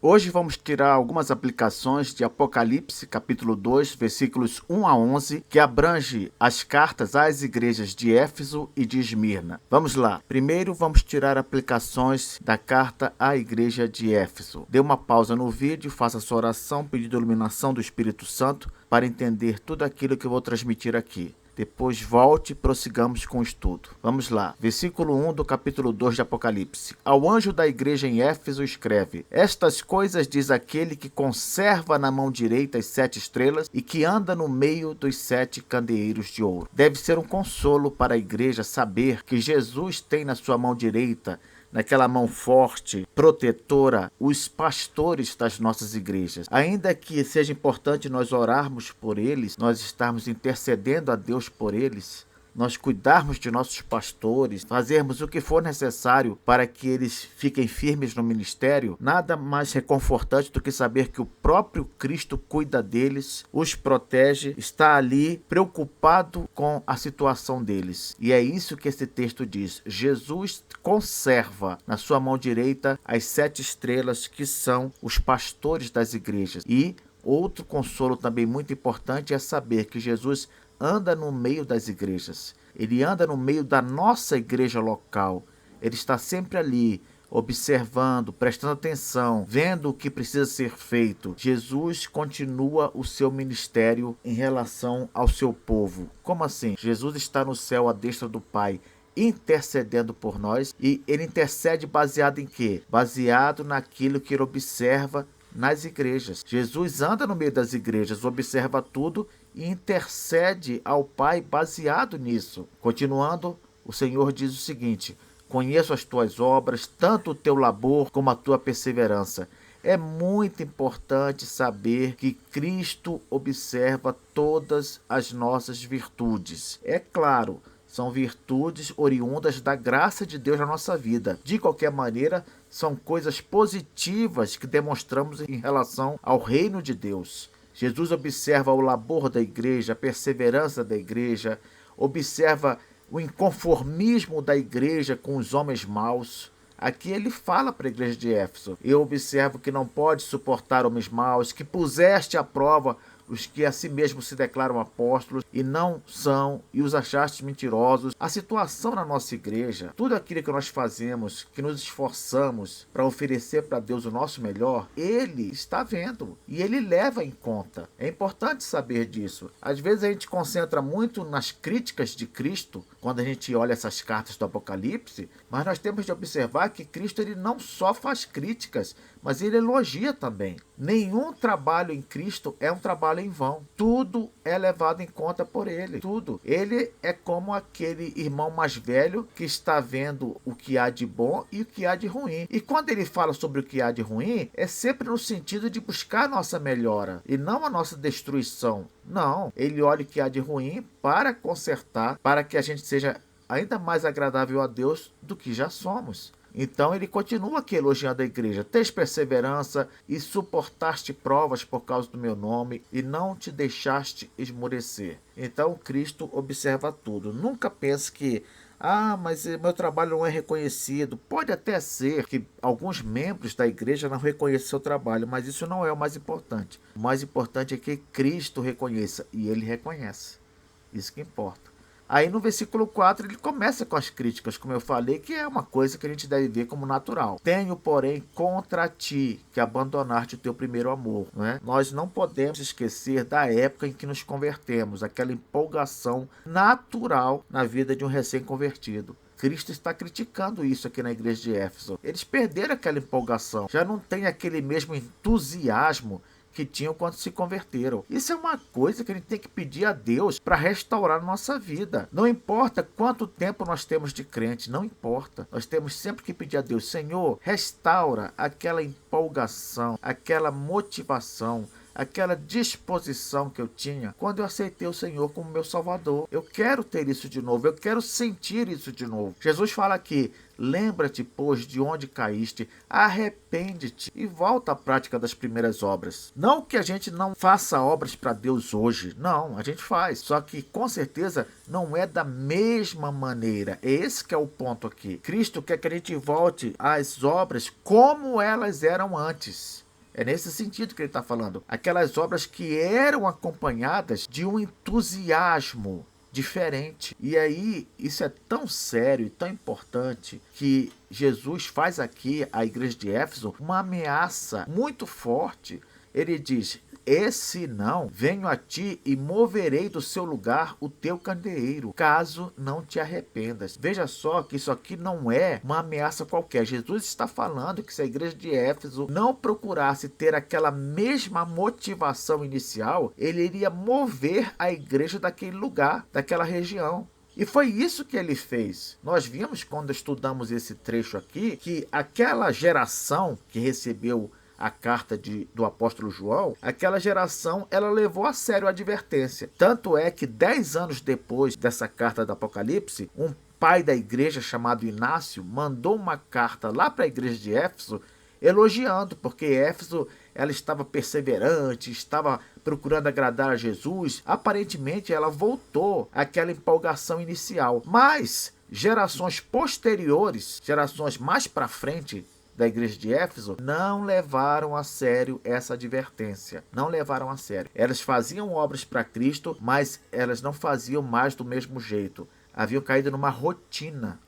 Hoje vamos tirar algumas aplicações de Apocalipse, capítulo 2, versículos 1 a 11, que abrange as cartas às igrejas de Éfeso e de Esmirna. Vamos lá. Primeiro vamos tirar aplicações da carta à igreja de Éfeso. Dê uma pausa no vídeo, faça sua oração pedindo a iluminação do Espírito Santo para entender tudo aquilo que eu vou transmitir aqui. Depois volte e prossigamos com o estudo. Vamos lá. Versículo 1 do capítulo 2 de Apocalipse. Ao anjo da igreja em Éfeso escreve: Estas coisas diz aquele que conserva na mão direita as 7 estrelas e que anda no meio dos 7 candeeiros de ouro. Deve ser um consolo para a igreja saber que Jesus tem na sua mão direita, naquela mão forte, protetora, os pastores das nossas igrejas. Ainda que seja importante nós orarmos por eles, nós estarmos intercedendo a Deus por eles, nós cuidarmos de nossos pastores, fazermos o que for necessário para que eles fiquem firmes no ministério, nada mais reconfortante do que saber que o próprio Cristo cuida deles, os protege, está ali preocupado com a situação deles. E é isso que esse texto diz. Jesus conserva na sua mão direita as 7 estrelas que são os pastores das igrejas. E outro consolo também muito importante é saber que Jesus anda no meio das igrejas. Ele anda no meio da nossa igreja local. Ele está sempre ali, observando, prestando atenção, vendo o que precisa ser feito. Jesus continua o seu ministério em relação ao seu povo. Como assim? Jesus está no céu à destra do Pai, intercedendo por nós. E ele intercede baseado em quê? Baseado naquilo que ele observa nas igrejas. Jesus anda no meio das igrejas, observa tudo e intercede ao Pai baseado nisso. Continuando, o Senhor diz o seguinte: conheço as tuas obras, tanto o teu labor como a tua perseverança. É muito importante saber que Cristo observa todas as nossas virtudes. É claro, são virtudes oriundas da graça de Deus na nossa vida. De qualquer maneira, são coisas positivas que demonstramos em relação ao reino de Deus. Jesus observa o labor da igreja, a perseverança da igreja, observa o inconformismo da igreja com os homens maus. Aqui ele fala para a igreja de Éfeso: eu observo que não pode suportar homens maus, que puseste à prova os que a si mesmos se declaram apóstolos e não são, e os achaste mentirosos. A situação na nossa igreja, tudo aquilo que nós fazemos, que nos esforçamos para oferecer para Deus o nosso melhor, Ele está vendo e Ele leva em conta. É importante saber disso. Às vezes a gente concentra muito nas críticas de Cristo, quando a gente olha essas cartas do Apocalipse, mas nós temos de observar que Cristo ele não só faz críticas, mas ele elogia também. Nenhum trabalho em Cristo é um trabalho em vão. Tudo é levado em conta por ele. Tudo. Ele é como aquele irmão mais velho que está vendo o que há de bom e o que há de ruim. E quando ele fala sobre o que há de ruim, é sempre no sentido de buscar a nossa melhora e não a nossa destruição. Não. Ele olha o que há de ruim para consertar, para que a gente seja ainda mais agradável a Deus do que já somos. Então ele continua aqui elogiando a igreja: tens perseverança e suportaste provas por causa do meu nome e não te deixaste esmorecer. Então Cristo observa tudo. Nunca pense que mas meu trabalho não é reconhecido. Pode até ser que alguns membros da igreja não reconheçam seu trabalho, mas isso não é o mais importante. O mais importante é que Cristo reconheça, e ele reconhece. Isso que importa. Aí no versículo 4 ele começa com as críticas, como eu falei, que é uma coisa que a gente deve ver como natural. Tenho, porém, contra ti que abandonaste o teu primeiro amor. Nós não podemos esquecer da época em que nos convertemos, aquela empolgação natural na vida de um recém-convertido. Cristo está criticando isso aqui na igreja de Éfeso. Eles perderam aquela empolgação, já não tem aquele mesmo entusiasmo que tinham quando se converteram. Isso é uma coisa que a gente tem que pedir a Deus para restaurar a nossa vida. Não importa quanto tempo nós temos de crente, não importa. Nós temos sempre que pedir a Deus: Senhor, restaura aquela empolgação, aquela motivação, aquela disposição que eu tinha quando eu aceitei o Senhor como meu Salvador. Eu quero ter isso de novo, eu quero sentir isso de novo. Jesus fala aqui: lembra-te, pois, de onde caíste, arrepende-te e volta à prática das primeiras obras. Não que a gente não faça obras para Deus hoje, não, a gente faz, só que com certeza não é da mesma maneira. Esse que é o ponto aqui. Cristo quer que a gente volte às obras como elas eram antes. É nesse sentido que ele está falando. Aquelas obras que eram acompanhadas de um entusiasmo diferente. E aí, isso é tão sério e tão importante que Jesus faz aqui à igreja de Éfeso uma ameaça muito forte. Ele diz: esse não, venho a ti e moverei do seu lugar o teu candeeiro, caso não te arrependas. Veja só que isso aqui não é uma ameaça qualquer. Jesus está falando que se a igreja de Éfeso não procurasse ter aquela mesma motivação inicial, ele iria mover a igreja daquele lugar, daquela região. E foi isso que ele fez. Nós vimos quando estudamos esse trecho aqui, que aquela geração que recebeu a carta do apóstolo João, aquela geração ela levou a sério a advertência. Tanto é que 10 anos depois dessa carta do Apocalipse, um pai da igreja chamado Inácio mandou uma carta lá para a igreja de Éfeso elogiando, porque Éfeso ela estava perseverante, estava procurando agradar a Jesus. Aparentemente ela voltou àquela empolgação inicial, mas gerações posteriores, gerações mais para frente da igreja de Éfeso, não levaram a sério essa advertência. Não levaram a sério. Elas faziam obras para Cristo, mas elas não faziam mais do mesmo jeito. Haviam caído numa rotina.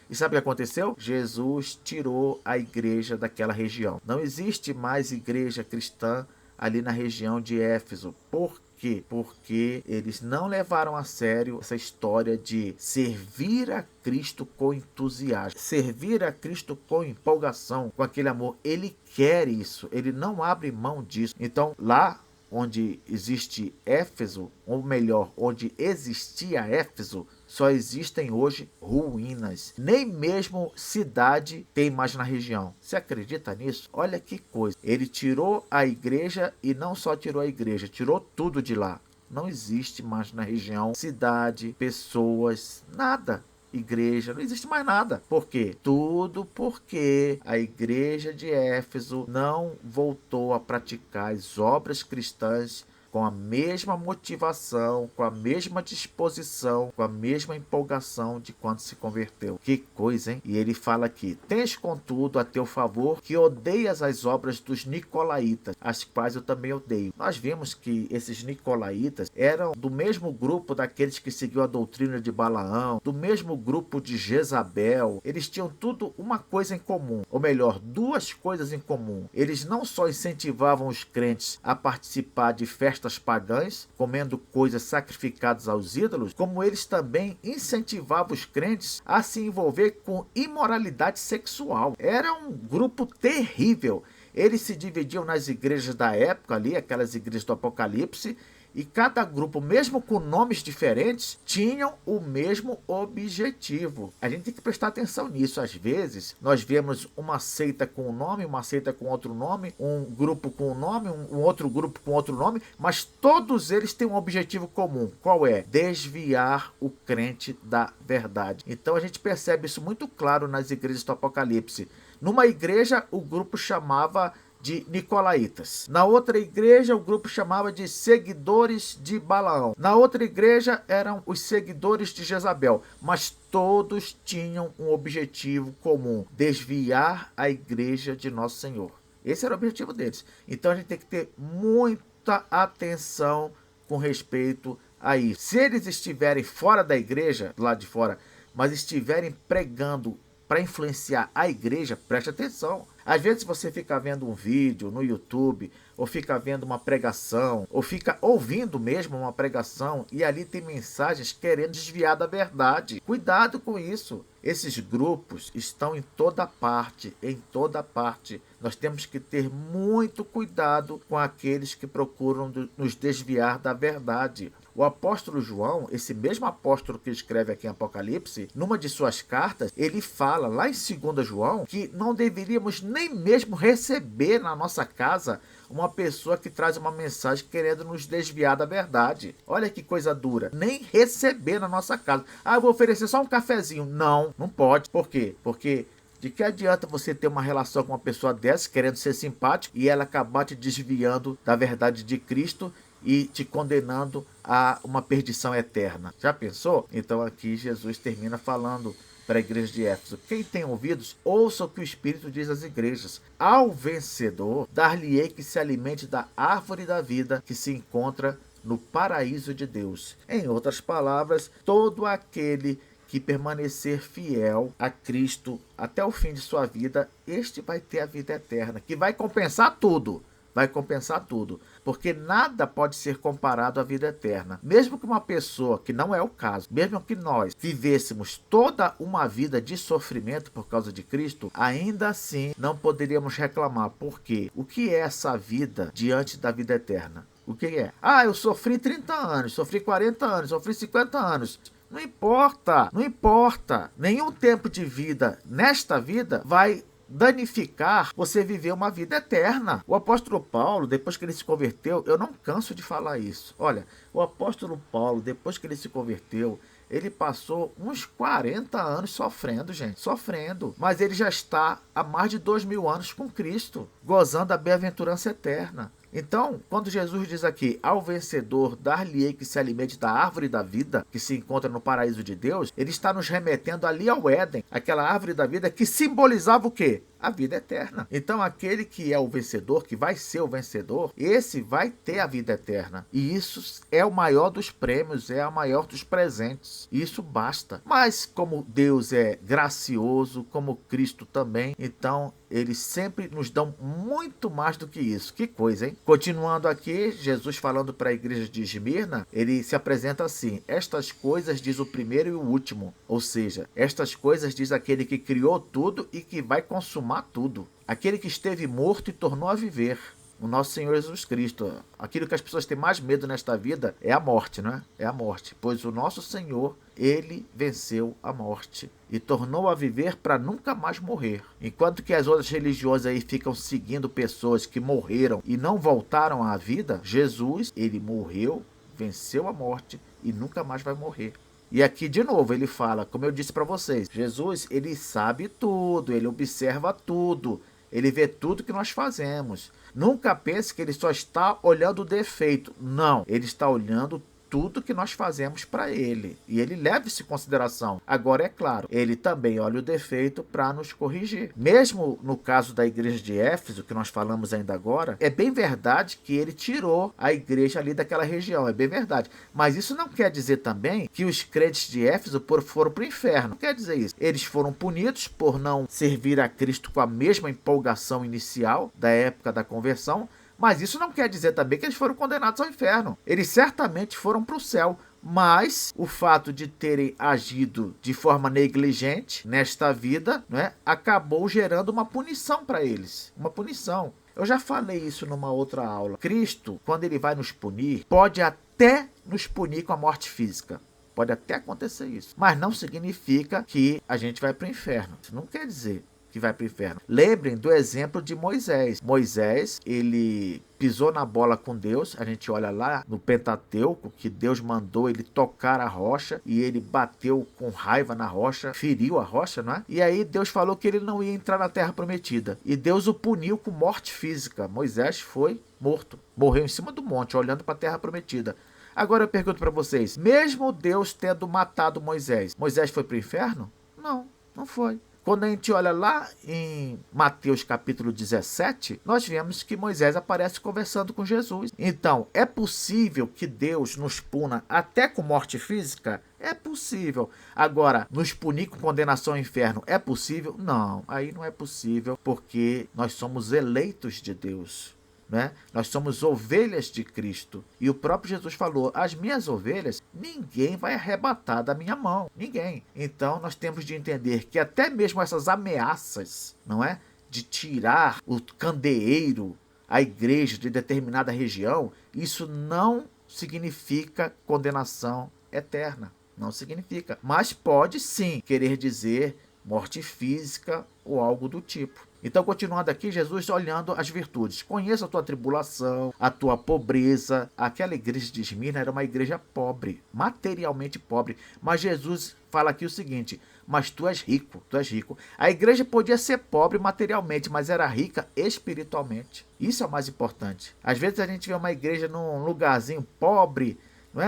E sabe o que aconteceu? Jesus tirou a igreja daquela região. Não existe mais igreja cristã ali na região de Éfeso. Por quê? Porque eles não levaram a sério essa história de servir a Cristo com entusiasmo, servir a Cristo com empolgação, com aquele amor. Ele quer isso, ele não abre mão disso. Então, lá onde existe Éfeso, ou melhor, onde existia Éfeso, só existem hoje ruínas. Nem mesmo cidade tem mais na região. Você acredita nisso? Olha que coisa. Ele tirou a igreja e não só tirou a igreja, tirou tudo de lá. Não existe mais na região cidade, pessoas, nada. Igreja, não existe mais nada. Por quê? Tudo porque a igreja de Éfeso não voltou a praticar as obras cristãs com a mesma motivação, com a mesma disposição, com a mesma empolgação de quando se converteu. Que coisa, hein? E ele fala aqui: tens contudo a teu favor que odeias as obras dos nicolaítas, as quais eu também odeio. Nós vimos que esses nicolaítas eram do mesmo grupo daqueles que seguiu a doutrina de Balaão, do mesmo grupo de Jezabel. Eles tinham tudo uma coisa em comum, ou melhor, duas coisas em comum. Eles não só incentivavam os crentes a participar de festas pagãs, comendo coisas sacrificadas aos ídolos, como eles também incentivavam os crentes a se envolver com imoralidade sexual. Era um grupo terrível. Eles se dividiam nas igrejas da época ali, aquelas igrejas do Apocalipse, e cada grupo, mesmo com nomes diferentes, tinham o mesmo objetivo. A gente tem que prestar atenção nisso. Às vezes, nós vemos uma seita com um nome, uma seita com outro nome, um grupo com um nome, um outro grupo com outro nome, mas todos eles têm um objetivo comum. Qual é? Desviar o crente da verdade. Então a gente percebe isso muito claro nas igrejas do Apocalipse. Numa igreja, o grupo chamava de nicolaítas. Na outra igreja, o grupo chamava de seguidores de Balaão. Na outra igreja, eram os seguidores de Jezabel. Mas todos tinham um objetivo comum: desviar a igreja de Nosso Senhor. Esse era o objetivo deles. Então a gente tem que ter muita atenção com respeito a isso. Se eles estiverem fora da igreja, do lado de fora, mas estiverem pregando para influenciar a igreja, preste atenção. Às vezes você fica vendo um vídeo no YouTube, ou fica vendo uma pregação, ou fica ouvindo mesmo uma pregação, e ali tem mensagens querendo desviar da verdade. Cuidado com isso. Esses grupos estão em toda parte, em toda parte. Nós temos que ter muito cuidado com aqueles que procuram nos desviar da verdade. O apóstolo João, esse mesmo apóstolo que escreve aqui em Apocalipse, numa de suas cartas, ele fala lá em 2 João que não deveríamos nem mesmo receber na nossa casa uma pessoa que traz uma mensagem querendo nos desviar da verdade. Olha que coisa dura. Nem receber na nossa casa. Ah, eu vou oferecer só um cafezinho. Não, não pode. Por quê? Porque de que adianta você ter uma relação com uma pessoa dessa, querendo ser simpático, e ela acabar te desviando da verdade de Cristo e te condenando a uma perdição eterna? Já pensou? Então aqui Jesus termina falando para a igreja de Éfeso: quem tem ouvidos, ouça o que o Espírito diz às igrejas. Ao vencedor, dar-lhe-ei que se alimente da árvore da vida que se encontra no paraíso de Deus. Em outras palavras, todo aquele que permanecer fiel a Cristo até o fim de sua vida, este vai ter a vida eterna, que vai compensar tudo. Vai compensar tudo, porque nada pode ser comparado à vida eterna. Mesmo que uma pessoa, que não é o caso, mesmo que nós vivêssemos toda uma vida de sofrimento por causa de Cristo, ainda assim não poderíamos reclamar, porque o que é essa vida diante da vida eterna? O que é? Eu sofri 30 anos, sofri 40 anos, sofri 50 anos. Não importa, não importa. Nenhum tempo de vida nesta vida vai danificar você viver uma vida eterna. O apóstolo Paulo, depois que ele se converteu, eu não canso de falar isso. Olha, o apóstolo Paulo, depois que ele se converteu, ele passou uns 40 anos sofrendo, gente, sofrendo. Mas ele já está há mais de 2000 anos com Cristo, gozando da bem-aventurança eterna. Então, quando Jesus diz aqui: ao vencedor dar-lhe-ei que se alimente da árvore da vida, que se encontra no paraíso de Deus, ele está nos remetendo ali ao Éden, aquela árvore da vida que simbolizava o quê? A vida eterna. Então, aquele que é o vencedor, que vai ser o vencedor, esse vai ter a vida eterna. E isso é o maior dos prêmios, é a maior dos presentes. Isso basta. Mas como Deus é gracioso, como Cristo também, então eles sempre nos dão muito mais do que isso. Que coisa, hein? Continuando aqui, Jesus falando para a igreja de Esmirna, ele se apresenta assim: estas coisas diz o primeiro e o último. Ou seja, estas coisas diz aquele que criou tudo e que vai consumar tudo. Aquele que esteve morto e tornou a viver. O nosso Senhor Jesus Cristo. Aquilo que as pessoas têm mais medo nesta vida é a morte, não é? É a morte. Pois o nosso Senhor, ele venceu a morte e tornou a viver para nunca mais morrer. Enquanto que as outras religiões aí ficam seguindo pessoas que morreram e não voltaram à vida, Jesus, ele morreu, venceu a morte e nunca mais vai morrer. E aqui de novo ele fala, como eu disse para vocês, Jesus, ele sabe tudo, ele observa tudo, ele vê tudo que nós fazemos. Nunca pense que ele só está olhando o defeito. Não, ele está olhando tudo que nós fazemos para ele. E ele leva isso em consideração. Agora, é claro, ele também olha o defeito para nos corrigir. Mesmo no caso da igreja de Éfeso, que nós falamos ainda agora, é bem verdade que ele tirou a igreja ali daquela região. É bem verdade. Mas isso não quer dizer também que os crentes de Éfeso foram para o inferno. Não quer dizer isso. Eles foram punidos por não servir a Cristo com a mesma empolgação inicial da época da conversão. Mas isso não quer dizer também que eles foram condenados ao inferno. Eles certamente foram para o céu. Mas o fato de terem agido de forma negligente nesta vida, né, acabou gerando uma punição para eles. Uma punição. Eu já falei isso numa outra aula. Cristo, quando ele vai nos punir, pode até nos punir com a morte física. Pode até acontecer isso. Mas não significa que a gente vai para o inferno. Isso não quer dizer que vai para o inferno. Lembrem do exemplo de Moisés. Moisés, ele pisou na bola com Deus. A gente olha lá no Pentateuco que Deus mandou ele tocar a rocha e ele bateu com raiva na rocha, feriu a rocha, não é? E aí Deus falou que ele não ia entrar na terra prometida. E Deus o puniu com morte física. Moisés foi morto. Morreu em cima do monte, olhando para a terra prometida. Agora eu pergunto para vocês, mesmo Deus tendo matado Moisés, Moisés foi para o inferno? Não, não foi. Quando a gente olha lá em Mateus capítulo 17, nós vemos que Moisés aparece conversando com Jesus. Então, é possível que Deus nos puna até com morte física? É possível. Agora, nos punir com condenação ao inferno é possível? Não, aí não é possível, porque nós somos eleitos de Deus. Né? Nós somos ovelhas de Cristo. E o próprio Jesus falou: as minhas ovelhas ninguém vai arrebatar da minha mão. Ninguém. Então nós temos de entender que até mesmo essas ameaças, não é, de tirar o candeeiro, a igreja de determinada região, isso não significa condenação eterna. Não significa. Mas pode sim querer dizer morte física ou algo do tipo. Então, continuando aqui, Jesus olhando as virtudes. Conheça a tua tribulação, a tua pobreza. Aquela igreja de Esmirna era uma igreja pobre, materialmente pobre. Mas Jesus fala aqui o seguinte: mas tu és rico, tu és rico. A igreja podia ser pobre materialmente, mas era rica espiritualmente. Isso é o mais importante. Às vezes a gente vê uma igreja num lugarzinho pobre,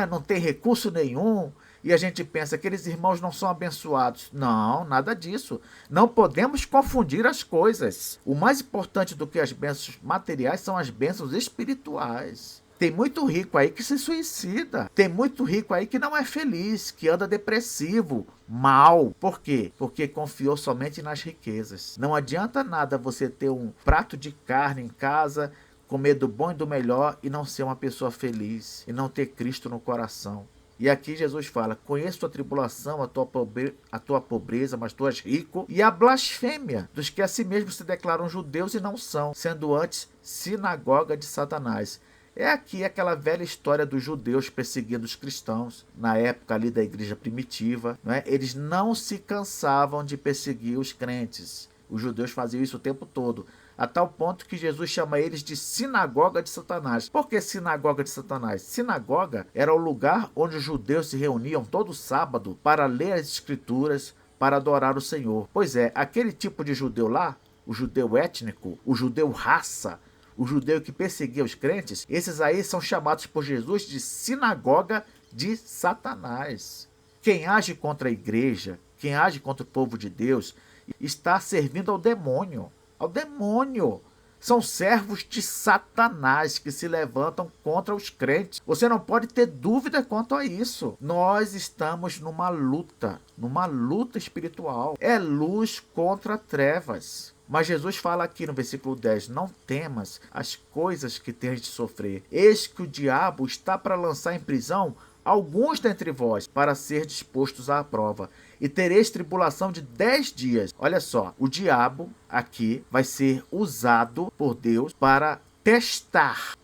não tem recurso nenhum, e a gente pensa que aqueles irmãos não são abençoados. Não, nada disso. Não podemos confundir as coisas. O mais importante do que as bênçãos materiais são as bênçãos espirituais. Tem muito rico aí que se suicida. Tem muito rico aí que não é feliz, que anda depressivo, mal. Por quê? Porque confiou somente nas riquezas. Não adianta nada você ter um prato de carne em casa, comer do bom e do melhor e não ser uma pessoa feliz, e não ter Cristo no coração. E aqui Jesus fala: conheço a tribulação, a tua pobreza, mas tu és rico, e a blasfêmia dos que a si mesmos se declaram judeus e não são, sendo antes sinagoga de Satanás. É aqui aquela velha história dos judeus perseguindo os cristãos, na época ali da igreja primitiva, não é? Eles não se cansavam de perseguir os crentes. Os judeus faziam isso o tempo todo, a tal ponto que Jesus chama eles de sinagoga de Satanás. Por que sinagoga de Satanás? Sinagoga era o lugar onde os judeus se reuniam todo sábado para ler as escrituras, para adorar o Senhor. Pois é, aquele tipo de judeu lá, o judeu étnico, o judeu raça, o judeu que perseguia os crentes, esses aí são chamados por Jesus de sinagoga de Satanás. Quem age contra a igreja, quem age contra o povo de Deus, está servindo ao demônio. Ao demônio. São servos de Satanás que se levantam contra os crentes. Você não pode ter dúvida quanto a isso. Nós estamos numa luta espiritual. É luz contra trevas. Mas Jesus fala aqui no versículo 10, não temas as coisas que tens de sofrer. Eis que o diabo está para lançar em prisão alguns dentre vós, para ser dispostos à prova. E tereis tribulação de 10 dias. Olha só, o diabo aqui vai ser usado por Deus para testar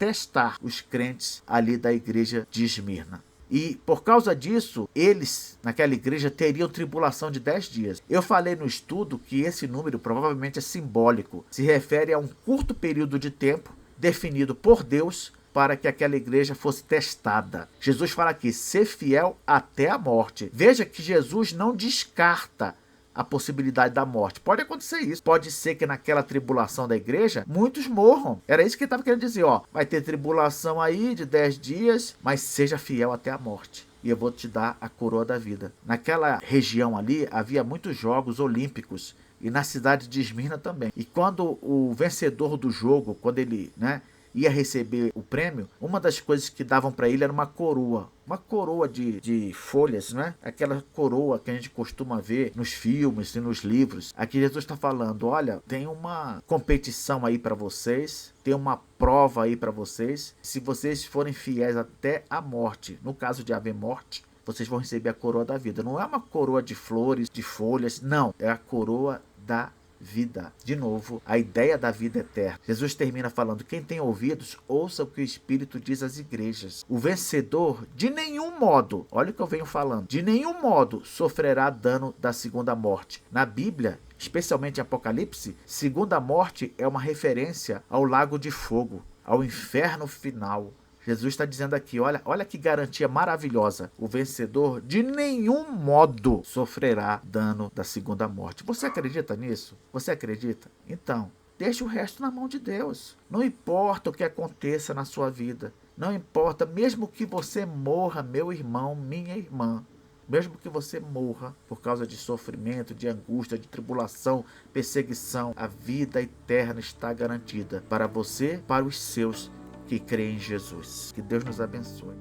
os crentes ali da igreja de Esmirna. E por causa disso, eles, naquela igreja, teriam tribulação de 10 dias. Eu falei no estudo que esse número provavelmente é simbólico. Se refere a um curto período de tempo definido por Deus para que aquela igreja fosse testada. Jesus fala aqui, ser fiel até a morte. Veja que Jesus não descarta a possibilidade da morte. Pode acontecer isso. Pode ser que naquela tribulação da igreja, muitos morram. Era isso que ele estava querendo dizer. Vai ter tribulação aí de 10 dias, mas seja fiel até a morte. E eu vou te dar a coroa da vida. Naquela região ali, havia muitos jogos olímpicos. E na cidade de Esmirna também. E quando o vencedor do jogo, quando ele ia receber o prêmio, uma das coisas que davam para ele era uma coroa de folhas, né? Aquela coroa que a gente costuma ver nos filmes e nos livros. Aqui Jesus está falando, olha, tem uma competição aí para vocês, tem uma prova aí para vocês, se vocês forem fiéis até a morte, no caso de haver morte, vocês vão receber a coroa da vida. Não é uma coroa de flores, de folhas, não, é a coroa da vida. De novo, a ideia da vida eterna. Jesus termina falando, quem tem ouvidos, ouça o que o Espírito diz às igrejas. O vencedor, de nenhum modo, olha o que eu venho falando, de nenhum modo sofrerá dano da segunda morte. Na Bíblia, especialmente em Apocalipse, segunda morte é uma referência ao lago de fogo, ao inferno final. Jesus está dizendo aqui, olha que garantia maravilhosa. O vencedor de nenhum modo sofrerá dano da segunda morte. Você acredita nisso? Você acredita? Então, deixe o resto na mão de Deus. Não importa o que aconteça na sua vida. Não importa, mesmo que você morra, meu irmão, minha irmã. Mesmo que você morra por causa de sofrimento, de angústia, de tribulação, perseguição, a vida eterna está garantida para você, para os seus que crê em Jesus. Que Deus nos abençoe.